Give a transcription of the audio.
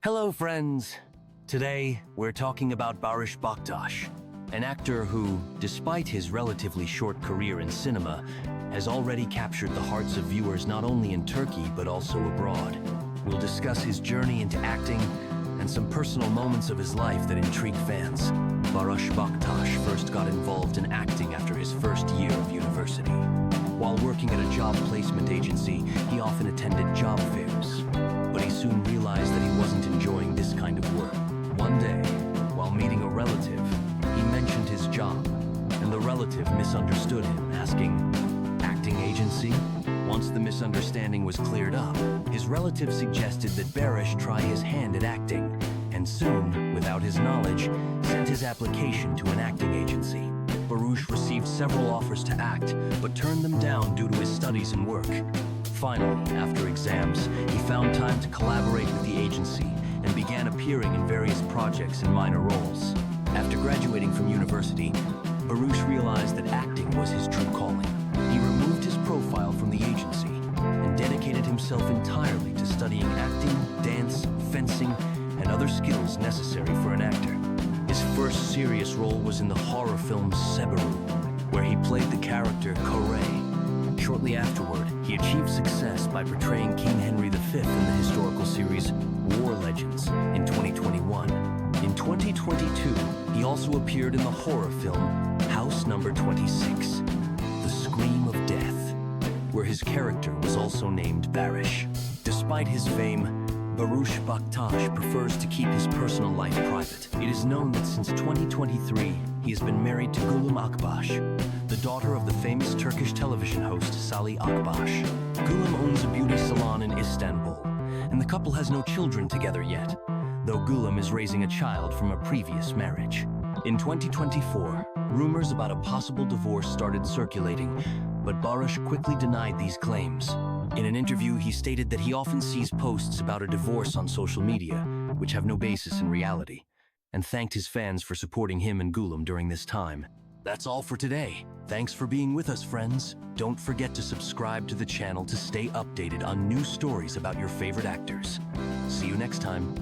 Hello, friends. Today, we're talking about Barış Baktas, an actor who, despite his relatively short career in cinema, has already captured the hearts of viewers not only in Turkey but also abroad. We'll discuss his journey into acting and some personal moments of his life that intrigue fans. Barış Baktas first got involved in acting after his first year of university. While working at a job placement agency, he often attended job fairs. But he soon realized that he wasn't enjoying this kind of work. One day, while meeting a relative, he mentioned his job, and the relative misunderstood him, asking, "Acting agency?" Once the misunderstanding was cleared up, his relative suggested that Barış try his hand at acting, and soon, without his knowledge, sent his application to an acting agency. Barış received several offers to act, but turned them down due to his studies and work. Finally, after exams, he found time to collaborate with the agency and began appearing in various projects and minor roles. After graduating from university, Barış realized that acting was his true calling. He removed his profile from the agency and dedicated himself entirely to studying acting, dance, fencing, and other skills necessary for an actor. His first serious role was in the horror film Seberu, where he played the character convey. Shortly afterward, he achieved success by portraying King Henry V in the historical series War Legends in 2021. In 2022, he also appeared in the horror film House Number 26, The Scream of Death, where his character was also named Baris. Despite his fame, Barış Baktas prefers to keep his personal life private. It is known that since 2023, he has been married to Gülüm Akbaş, the daughter of the famous Turkish television host Salih Akbaş. Gülüm owns a beauty salon in Istanbul, and the couple has no children together yet, though Gülüm is raising a child from a previous marriage. In 2024, rumors about a possible divorce started circulating, but Barış quickly denied these claims. In an interview, he stated that he often sees posts about a divorce on social media, which have no basis in reality, and thanked his fans for supporting him and Gülüm during this time. That's all for today. Thanks for being with us, friends. Don't forget to subscribe to the channel to stay updated on new stories about your favorite actors. See you next time.